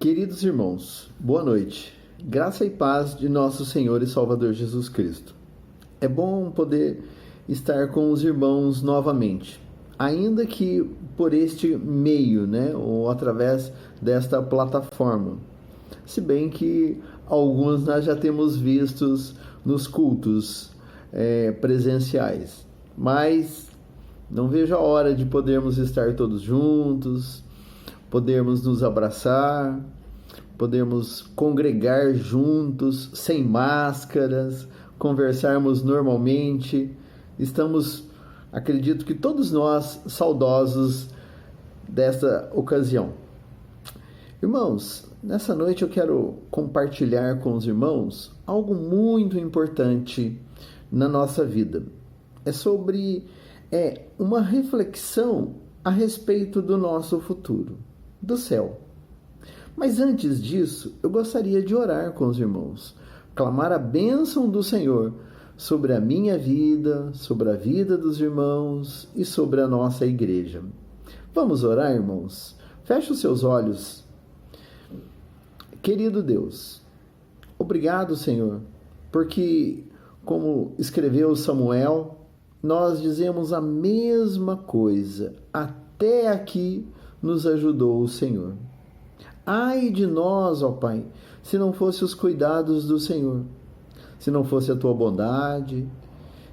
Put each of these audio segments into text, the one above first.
Queridos irmãos, boa noite. Graça e paz de nosso Senhor e Salvador Jesus Cristo. É bom poder estar com os irmãos novamente, ainda que por este meio, ou através desta plataforma. Se bem que alguns nós já temos vistos nos cultos presenciais, mas não vejo a hora de podermos estar todos juntos, podermos nos abraçar, podermos congregar juntos, sem máscaras, conversarmos normalmente. Estamos, acredito que todos nós, saudosos desta ocasião. Irmãos, nessa noite eu quero compartilhar com os irmãos algo muito importante na nossa vida. É sobre uma reflexão a respeito do nosso futuro, do céu. Mas antes disso, eu gostaria de orar com os irmãos, clamar a bênção do Senhor sobre a minha vida, sobre a vida dos irmãos e sobre a nossa igreja. Vamos orar, irmãos? Feche os seus olhos. Querido Deus, obrigado, Senhor, porque, como escreveu Samuel, nós dizemos a mesma coisa. Até aqui nos ajudou o Senhor. Ai de nós, ó Pai, se não fosse os cuidados do Senhor, se não fosse a Tua bondade,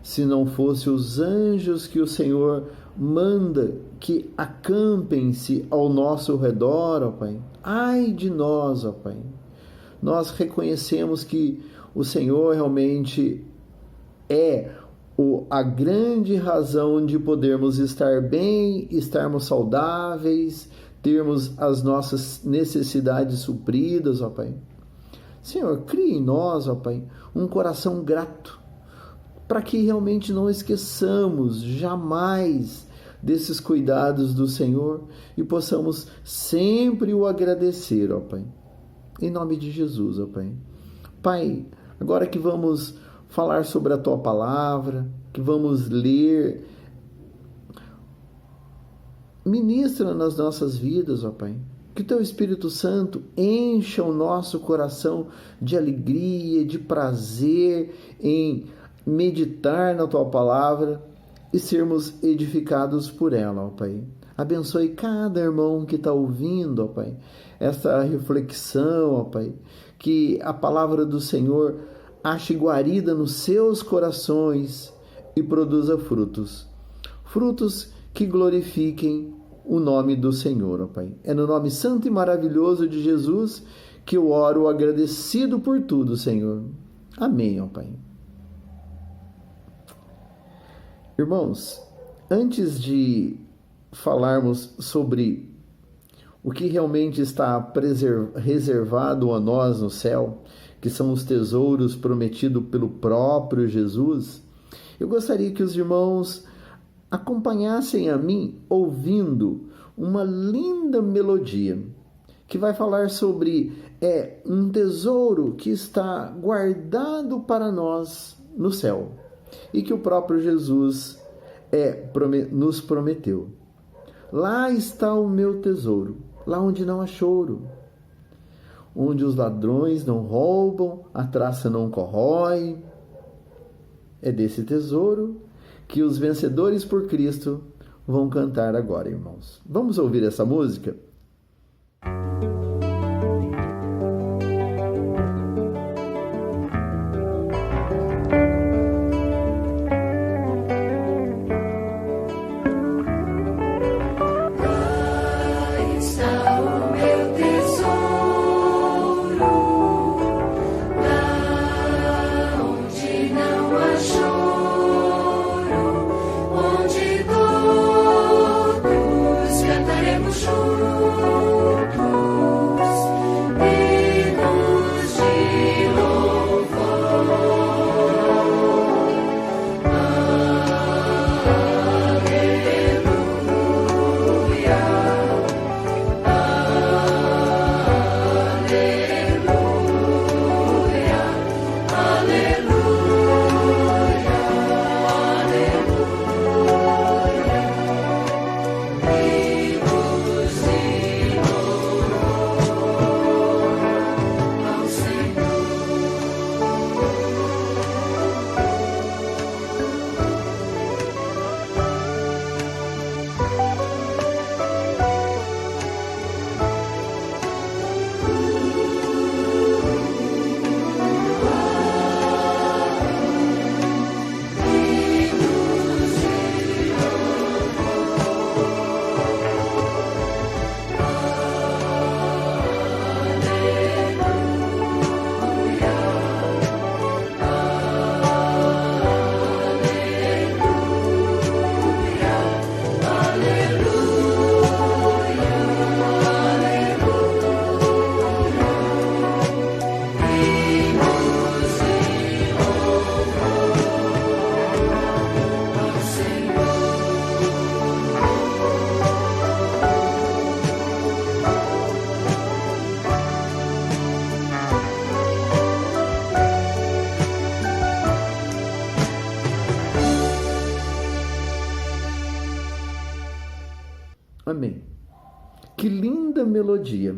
se não fosse os anjos que o Senhor manda que acampem-se ao nosso redor, ó Pai. Ai de nós, ó Pai. Nós reconhecemos que o Senhor realmente é a grande razão de podermos estar bem, estarmos saudáveis, termos as nossas necessidades supridas, ó Pai. Senhor, crie em nós, ó Pai, um coração grato, para que realmente não esqueçamos jamais desses cuidados do Senhor e possamos sempre o agradecer, ó Pai. Em nome de Jesus, ó Pai. Pai, agora que vamos falar sobre a Tua palavra, que vamos ler, ministra nas nossas vidas, ó Pai. Que o Teu Espírito Santo encha o nosso coração de alegria, de prazer em meditar na Tua palavra e sermos edificados por ela, ó Pai. Abençoe cada irmão que está ouvindo, ó Pai, essa reflexão, ó Pai. Que a palavra do Senhor ache guarida nos seus corações e produza frutos. Frutos que glorifiquem o nome do Senhor, ó Pai. É no nome santo e maravilhoso de Jesus que eu oro agradecido por tudo, Senhor. Amém, ó Pai. Irmãos, antes de falarmos sobre o que realmente está reservado a nós no céu, que são os tesouros prometidos pelo próprio Jesus, eu gostaria que os irmãos acompanhassem a mim ouvindo uma linda melodia que vai falar sobre um tesouro que está guardado para nós no céu e que o próprio Jesus nos prometeu. Lá está o meu tesouro, lá onde não há choro, onde os ladrões não roubam, a traça não corrói. É desse tesouro que os vencedores por Cristo vão cantar agora, irmãos. Vamos ouvir essa música? Choro. Amém. Que linda melodia!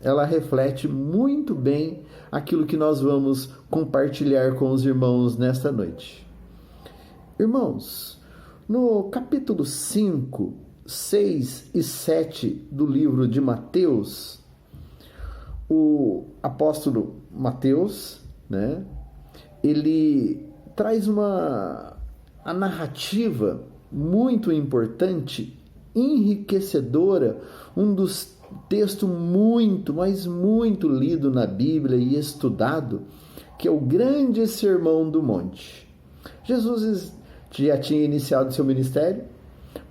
Ela reflete muito bem aquilo que nós vamos compartilhar com os irmãos nesta noite. Irmãos, no capítulo 5, 6 e 7 do livro de Mateus, o apóstolo Mateus, né, ele traz a narrativa muito importante, enriquecedora, um dos textos muito, mas muito lido na Bíblia e estudado, que é o grande Sermão do Monte. Jesus já tinha iniciado seu ministério,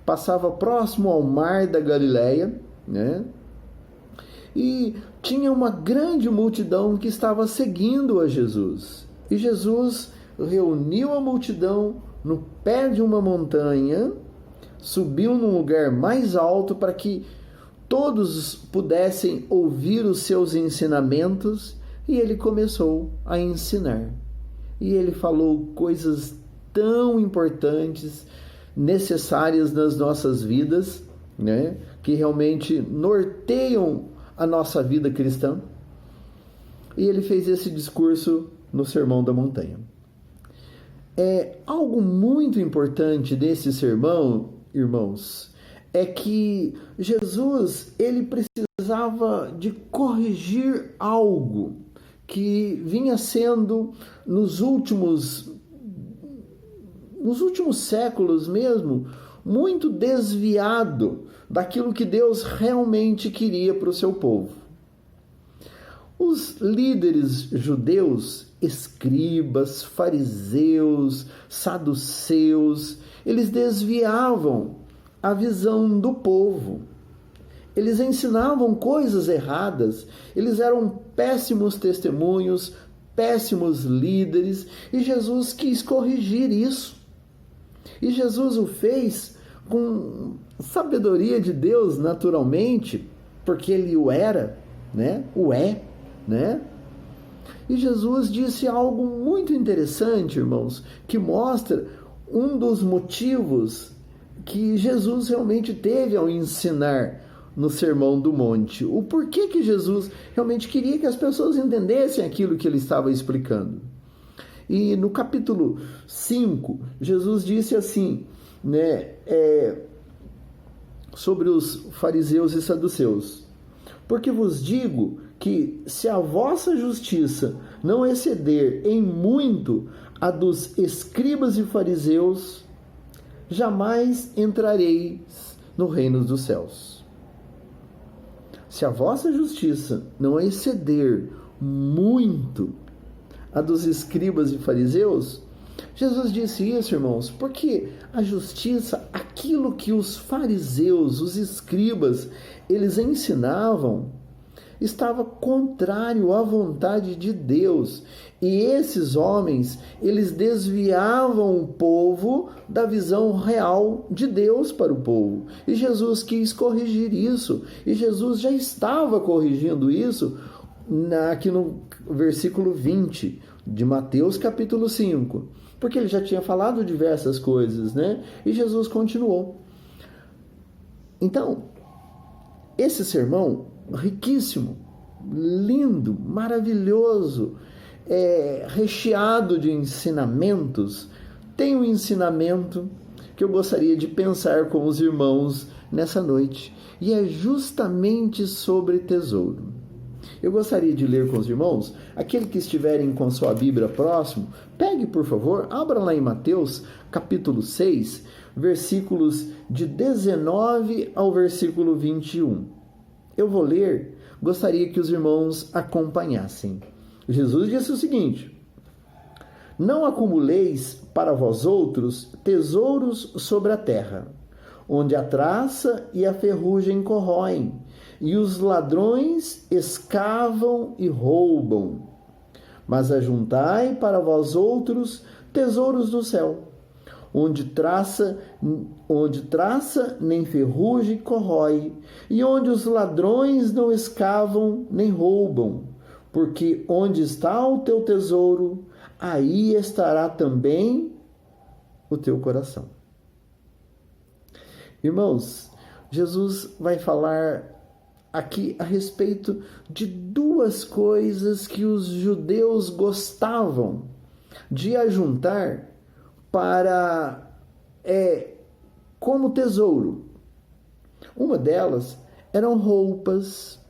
passava próximo ao mar da Galileia, né? E tinha uma grande multidão que estava seguindo a Jesus. E Jesus reuniu a multidão no pé de uma montanha, subiu num lugar mais alto para que todos pudessem ouvir os seus ensinamentos, e ele começou a ensinar. E ele falou coisas tão importantes, necessárias nas nossas vidas, né? Que realmente norteiam a nossa vida cristã. E ele fez esse discurso no Sermão da Montanha. Algo muito importante desse sermão, irmãos, é que Jesus, ele precisava de corrigir algo que vinha sendo nos últimos séculos mesmo, muito desviado daquilo que Deus realmente queria para o seu povo. Os líderes judeus, escribas, fariseus, saduceus, eles desviavam a visão do povo. Eles ensinavam coisas erradas, eles eram péssimos testemunhos, péssimos líderes, e Jesus quis corrigir isso. E Jesus o fez com sabedoria de Deus, naturalmente, porque ele o era, né? Né? E Jesus disse algo muito interessante, irmãos, que mostra um dos motivos que Jesus realmente teve ao ensinar no Sermão do Monte. O porquê que Jesus realmente queria que as pessoas entendessem aquilo que ele estava explicando. E no capítulo 5, Jesus disse assim, né, sobre os fariseus e saduceus: porque vos digo que se a vossa justiça não exceder em muito a dos escribas e fariseus, jamais entrareis no reino dos céus. Se a vossa justiça não exceder muito a dos escribas e fariseus, Jesus disse isso, irmãos, porque a justiça, aquilo que os fariseus, os escribas, eles ensinavam, estava contrário à vontade de Deus. E esses homens, eles desviavam o povo da visão real de Deus para o povo. E Jesus quis corrigir isso. E Jesus já estava corrigindo isso aqui no versículo 20 de Mateus capítulo 5. Porque ele já tinha falado diversas coisas, né? E Jesus continuou. Então, esse sermão riquíssimo, lindo, maravilhoso, recheado de ensinamentos, tem um ensinamento que eu gostaria de pensar com os irmãos nessa noite, e é justamente sobre tesouro. Eu gostaria de ler com os irmãos, aqueles que estiverem com sua Bíblia próximo, pegue por favor, abra lá em Mateus capítulo 6, versículos de 19 ao versículo 21. Eu vou ler, gostaria que os irmãos acompanhassem. Jesus disse o seguinte: não acumuleis para vós outros tesouros sobre a terra, onde a traça e a ferrugem corroem, e os ladrões escavam e roubam. Mas ajuntai para vós outros tesouros do céu, onde traça nem ferrugem corrói, e onde os ladrões não escavam nem roubam. Porque onde está o teu tesouro, aí estará também o teu coração. Irmãos, Jesus vai falar aqui a respeito de duas coisas que os judeus gostavam de ajuntar para como tesouro. Uma delas eram roupas.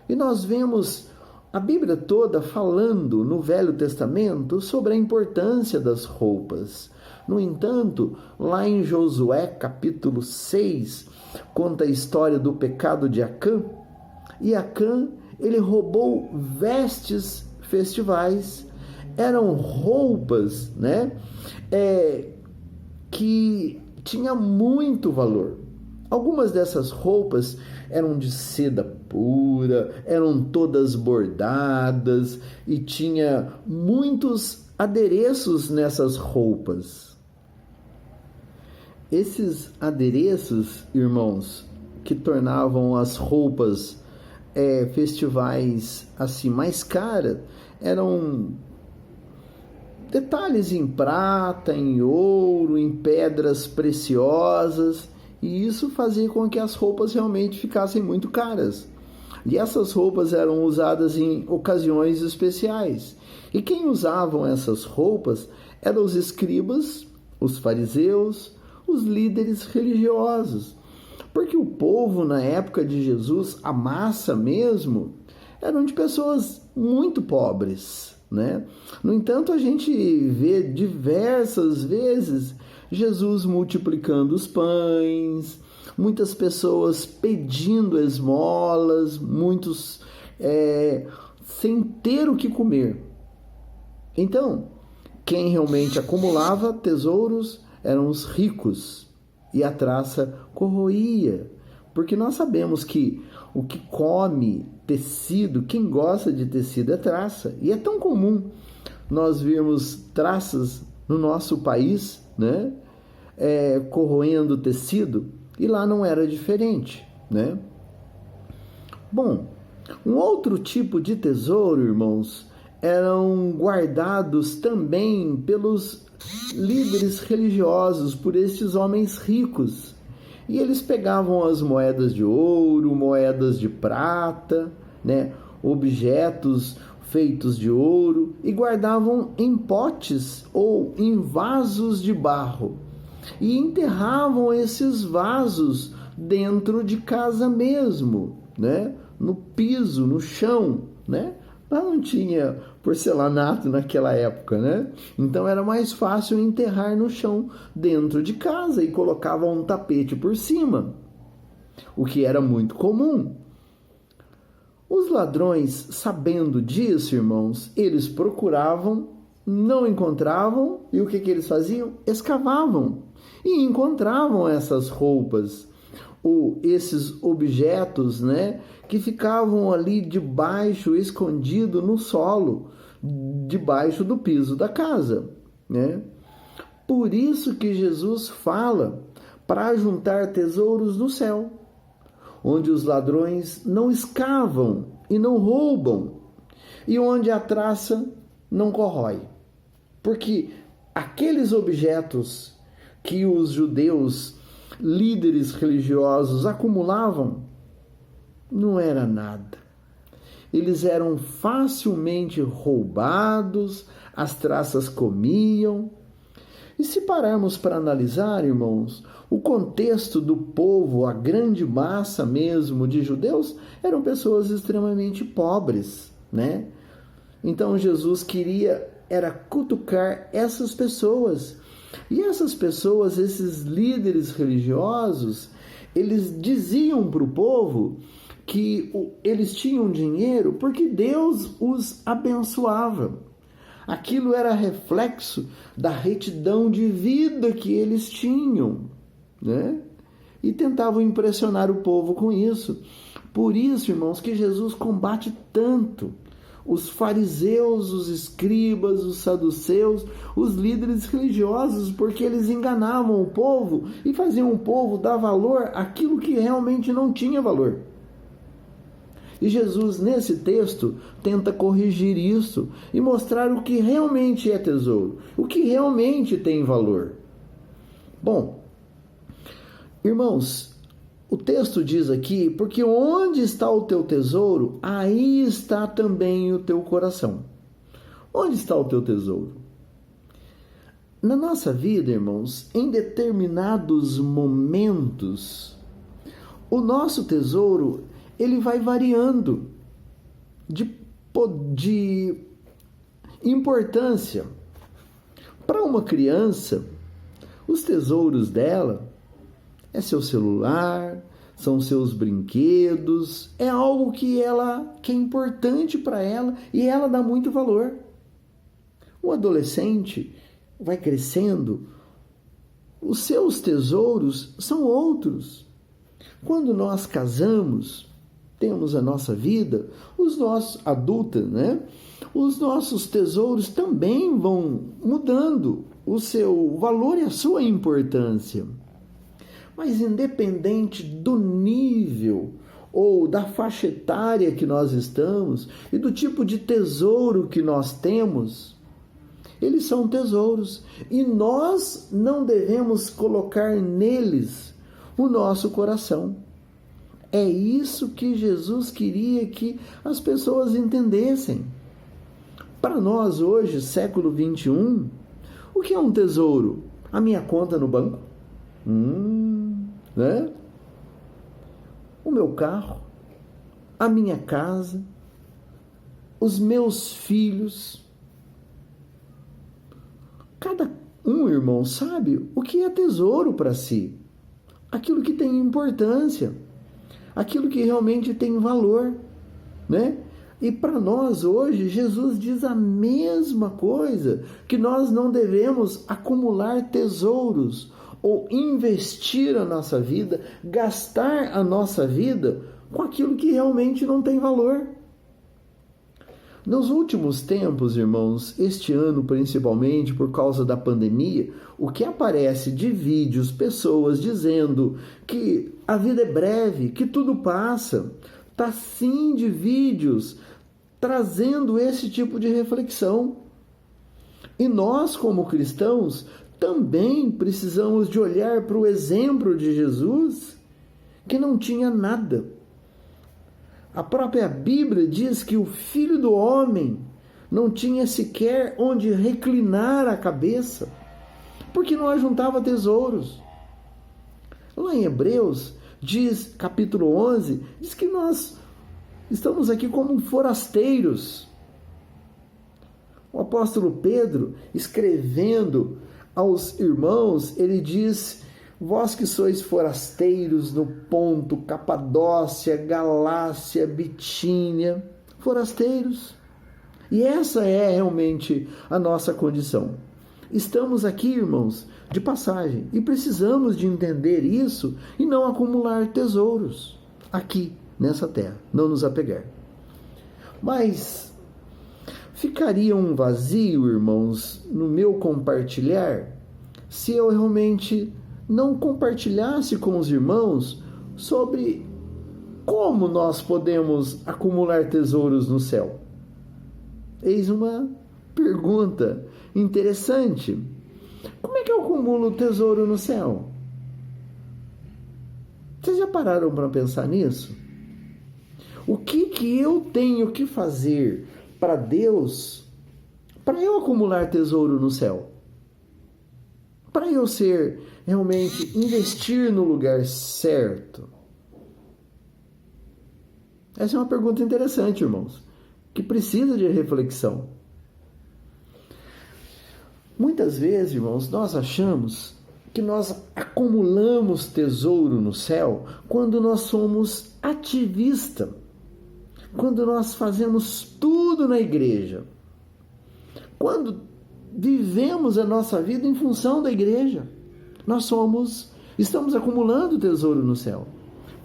E nós vemos a Bíblia toda falando no Velho Testamento sobre a importância das roupas. No entanto, lá em Josué capítulo 6, conta a história do pecado de Acã. E Acã, ele roubou vestes festivais. Eram roupas, que tinha muito valor. Algumas dessas roupas eram de seda pura, eram todas bordadas e tinha muitos adereços nessas roupas. Esses adereços, irmãos, que tornavam as roupas festivais assim mais caras, eram detalhes em prata, em ouro, em pedras preciosas, e isso fazia com que as roupas realmente ficassem muito caras. E essas roupas eram usadas em ocasiões especiais. E quem usavam essas roupas eram os escribas, os fariseus, os líderes religiosos. Porque o povo, na época de Jesus, a massa mesmo, eram de pessoas muito pobres, No entanto, a gente vê diversas vezes Jesus multiplicando os pães, muitas pessoas pedindo esmolas, muitos sem ter o que comer. Então, quem realmente acumulava tesouros eram os ricos, e a traça corroía, porque nós sabemos que o que come tecido, quem gosta de tecido é traça, e é tão comum nós vermos traças no nosso país, corroendo tecido, e lá não era diferente, Bom, um outro tipo de tesouro, irmãos, eram guardados também pelos líderes religiosos, por estes homens ricos. E eles pegavam as moedas de ouro, moedas de prata, objetos feitos de ouro, e guardavam em potes ou em vasos de barro. E enterravam esses vasos dentro de casa mesmo, no piso, no chão, Lá não tinha porcelanato naquela época, Então era mais fácil enterrar no chão dentro de casa e colocavam um tapete por cima, o que era muito comum. Os ladrões, sabendo disso, irmãos, eles procuravam, não encontravam, e o que eles faziam? Escavavam e encontravam essas roupas, ou esses objetos, que ficavam ali debaixo, escondido no solo, debaixo do piso da casa, Por isso que Jesus fala para juntar tesouros no céu, onde os ladrões não escavam e não roubam, e onde a traça não corrói. Porque aqueles objetos que os judeus, líderes religiosos, acumulavam, não era nada. Eles eram facilmente roubados, as traças comiam. E se pararmos para analisar, irmãos, o contexto do povo, a grande massa mesmo de judeus, eram pessoas extremamente pobres, Então Jesus era cutucar essas pessoas. E essas pessoas, esses líderes religiosos, eles diziam para o povo que eles tinham dinheiro porque Deus os abençoava. Aquilo era reflexo da retidão de vida que eles tinham, E tentavam impressionar o povo com isso. Por isso, irmãos, que Jesus combate tanto os fariseus, os escribas, os saduceus, os líderes religiosos, porque eles enganavam o povo e faziam o povo dar valor àquilo que realmente não tinha valor. E Jesus, nesse texto, tenta corrigir isso e mostrar o que realmente é tesouro, o que realmente tem valor. Bom, irmãos, O texto diz aqui, porque onde está o teu tesouro, aí está também o teu coração. Onde está o teu tesouro? Na nossa vida, irmãos, em determinados momentos, o nosso tesouro, ele vai variando de importância. Para uma criança, os tesouros dela é seu celular, são seus brinquedos, é algo que é importante para ela e ela dá muito valor. O adolescente vai crescendo, os seus tesouros são outros. Quando nós casamos, temos a nossa vida, os nossos adultos, né? Os nossos tesouros também vão mudando o seu valor e a sua importância. Mas independente do nível ou da faixa etária que nós estamos e do tipo de tesouro que nós temos, eles são tesouros e nós não devemos colocar neles o nosso coração. É isso que Jesus queria que as pessoas entendessem. Para nós hoje, século 21, o que é um tesouro? A minha conta no banco? Né? O meu carro? A minha casa? Os meus filhos? Cada um, irmão, sabe o que é tesouro para si. Aquilo que tem importância. Aquilo que realmente tem valor, né? E para nós hoje, Jesus diz a mesma coisa, que nós não devemos acumular tesouros ou investir a nossa vida, gastar a nossa vida com aquilo que realmente não tem valor. Nos últimos tempos, irmãos, este ano principalmente por causa da pandemia, o que aparece de vídeos, pessoas dizendo que a vida é breve, que tudo passa, tá sim de vídeos trazendo esse tipo de reflexão. E nós, como cristãos, também precisamos de olhar para o exemplo de Jesus, que não tinha nada. A própria Bíblia diz que o Filho do Homem não tinha sequer onde reclinar a cabeça, porque não ajuntava tesouros. Lá em Hebreus, diz, capítulo 11, diz que nós estamos aqui como forasteiros. O apóstolo Pedro, escrevendo aos irmãos, ele diz: vós que sois forasteiros no Ponto, Capadócia, Galácia, Bitínia, forasteiros. E essa é realmente a nossa condição. Estamos aqui, irmãos, de passagem, e precisamos de entender isso e não acumular tesouros aqui nessa terra, não nos apegar. Mas ficaria um vazio, irmãos, no meu compartilhar, se eu realmente não compartilhasse com os irmãos sobre como nós podemos acumular tesouros no céu. Eis uma pergunta interessante. Como é que eu acumulo tesouro no céu? Vocês já pararam para pensar nisso? O que eu tenho que fazer para Deus, para eu acumular tesouro no céu? Para eu realmente investir no lugar certo? Essa é uma pergunta interessante, irmãos, que precisa de reflexão. Muitas vezes, irmãos, nós achamos que nós acumulamos tesouro no céu quando nós somos ativistas, quando nós fazemos tudo na igreja, quando vivemos a nossa vida em função da igreja. Estamos acumulando tesouro no céu.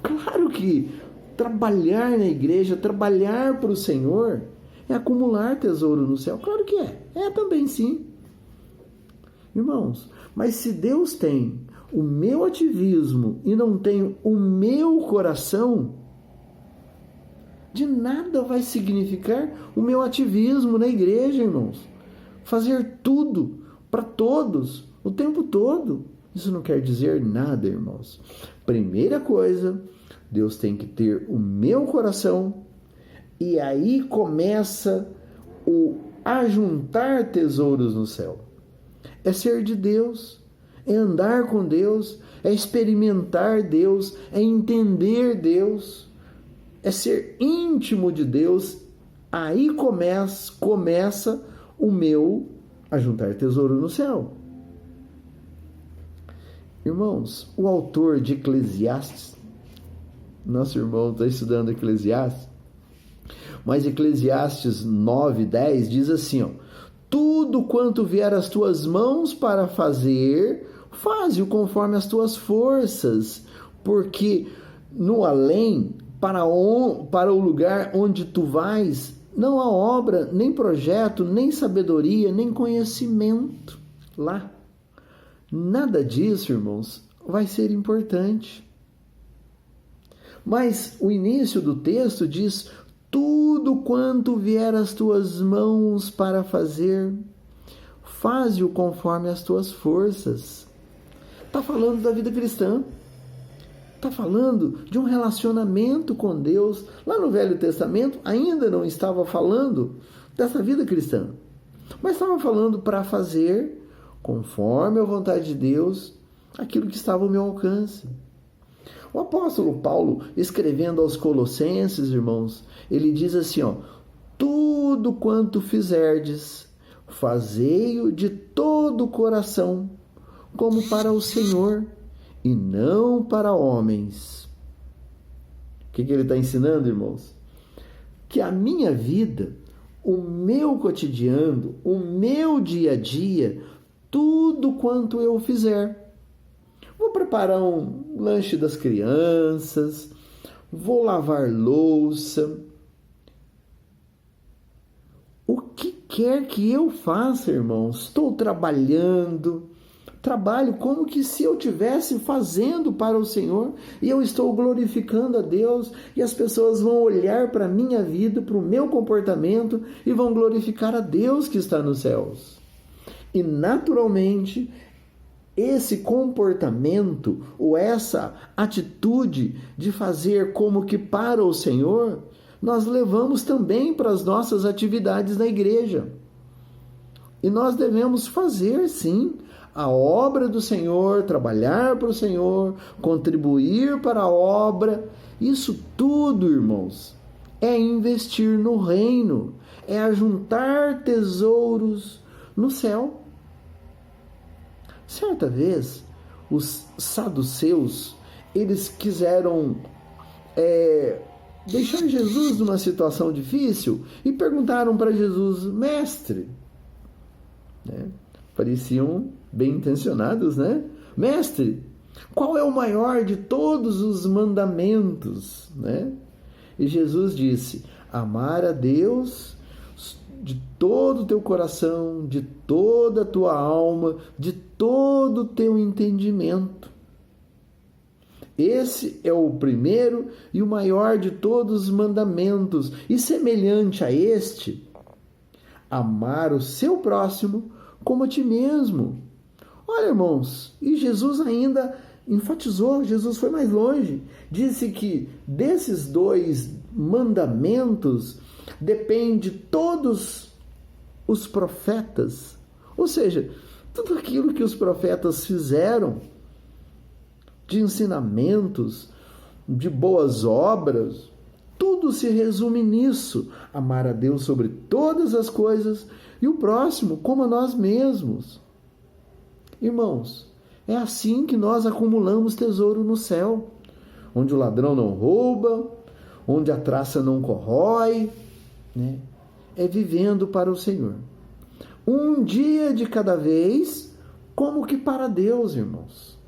Claro que trabalhar na igreja, trabalhar para o Senhor, é acumular tesouro no céu. Claro que é. É também sim. Irmãos, mas se Deus tem o meu ativismo e não tem o meu coração, de nada vai significar o meu ativismo na igreja, irmãos. Fazer tudo para todos, o tempo todo. Isso não quer dizer nada, irmãos. Primeira coisa, Deus tem que ter o meu coração, e aí começa o ajuntar tesouros no céu. É ser de Deus, é andar com Deus, é experimentar Deus, é entender Deus, é ser íntimo de Deus. Aí começa o meu ajuntar tesouro no céu. Irmãos, o autor de Eclesiastes, nosso irmão está estudando Eclesiastes, mas Eclesiastes 9:10 diz assim, ó: tudo quanto vier às tuas mãos para fazer, faze-o conforme as tuas forças, porque no além, para o lugar onde tu vais, não há obra, nem projeto, nem sabedoria, nem conhecimento lá. Nada disso, irmãos, vai ser importante. Mas o início do texto diz: tudo quanto vier às tuas mãos para fazer, faze-o conforme as tuas forças. Está falando da vida cristã. Está falando de um relacionamento com Deus. Lá no Velho Testamento ainda não estava falando dessa vida cristã, mas estava falando para fazer conforme a vontade de Deus aquilo que estava ao meu alcance. O apóstolo Paulo, escrevendo aos Colossenses, irmãos, ele diz assim, ó: tudo quanto fizerdes, fazei-o de todo o coração, como para o Senhor, e não para homens. O que ele está ensinando, irmãos? Que a minha vida, o meu cotidiano, o meu dia a dia, tudo quanto eu fizer, vou preparar um lanche das crianças, vou lavar louça, o que quer que eu faça, irmãos, estou trabalho como que se eu estivesse fazendo para o Senhor, e eu estou glorificando a Deus, e as pessoas vão olhar para a minha vida, para o meu comportamento, e vão glorificar a Deus que está nos céus. E naturalmente, esse comportamento, ou essa atitude de fazer como que para o Senhor, nós levamos também para as nossas atividades na igreja. E nós devemos fazer, sim, a obra do Senhor, trabalhar para o Senhor, contribuir para a obra. Isso tudo, irmãos, é investir no reino, é ajuntar tesouros no céu. Certa vez, os saduceus, eles quiseram deixar Jesus numa situação difícil e perguntaram para Jesus: mestre, né? Pareciam bem intencionados, né? Mestre, qual é o maior de todos os mandamentos, né? E Jesus disse: amar a Deus de todo o teu coração, de toda a tua alma, de todo o teu entendimento. Esse é o primeiro e o maior de todos os mandamentos. E semelhante a este, amar o seu próximo como a ti mesmo. Olha, irmãos, e Jesus ainda enfatizou, Jesus foi mais longe. Disse que desses dois mandamentos depende todos os profetas. Ou seja, tudo aquilo que os profetas fizeram de ensinamentos, de boas obras, tudo se resume nisso: amar a Deus sobre todas as coisas e o próximo como a nós mesmos. Irmãos, é assim que nós acumulamos tesouro no céu, onde o ladrão não rouba, onde a traça não corrói, né? É vivendo para o Senhor. Um dia de cada vez, como que para Deus, irmãos.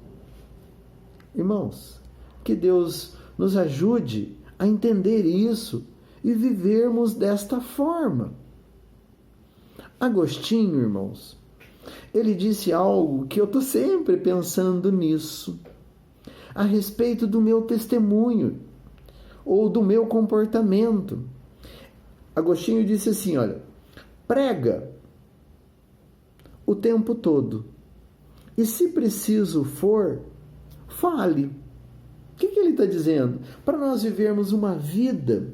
Irmãos, que Deus nos ajude a entender isso e vivermos desta forma. Agostinho, irmãos, ele disse algo que eu estou sempre pensando nisso, a respeito do meu testemunho ou do meu comportamento. Agostinho disse assim, olha: prega o tempo todo, e se preciso for, fale. está dizendo? Para nós vivermos uma vida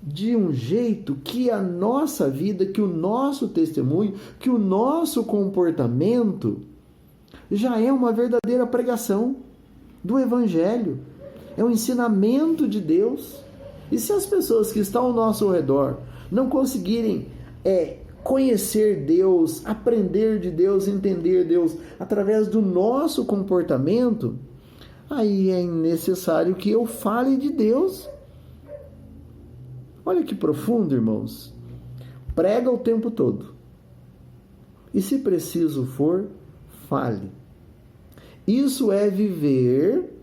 de um jeito que a nossa vida, que o nosso testemunho, que o nosso comportamento já é uma verdadeira pregação do Evangelho. É um ensinamento de Deus. E se as pessoas que estão ao nosso redor não conseguirem conhecer Deus, aprender de Deus, entender Deus através do nosso comportamento, aí é necessário que eu fale de Deus. Olha que profundo, irmãos. Prega o tempo todo. E se preciso for, fale. Isso é viver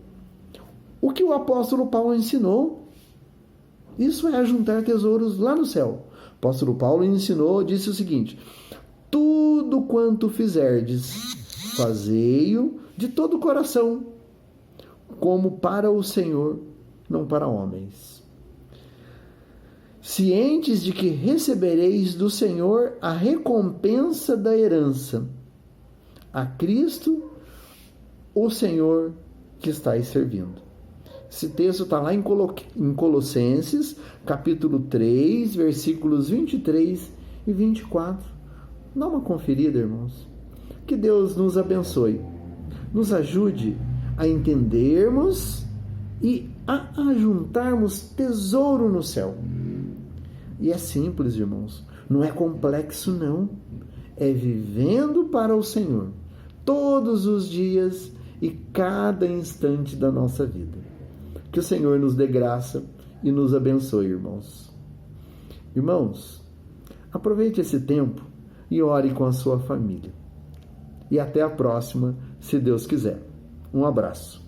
o que o apóstolo Paulo ensinou. Isso é ajuntar tesouros lá no céu. O apóstolo Paulo ensinou, disse o seguinte: tudo quanto fizerdes, fazei-o de todo o coração, como para o Senhor, não para homens, cientes de que recebereis do Senhor a recompensa da herança, a Cristo, o Senhor que estáis servindo. Esse texto está lá em Colossenses, capítulo 3, versículos 23 e 24. Dá uma conferida, irmãos. Que Deus nos abençoe, nos ajude a entendermos e a ajuntarmos tesouro no céu. E é simples, irmãos. Não é complexo, não. É vivendo para o Senhor todos os dias e cada instante da nossa vida. Que o Senhor nos dê graça e nos abençoe, irmãos. Irmãos, aproveite esse tempo e ore com a sua família. E até a próxima, se Deus quiser. Um abraço.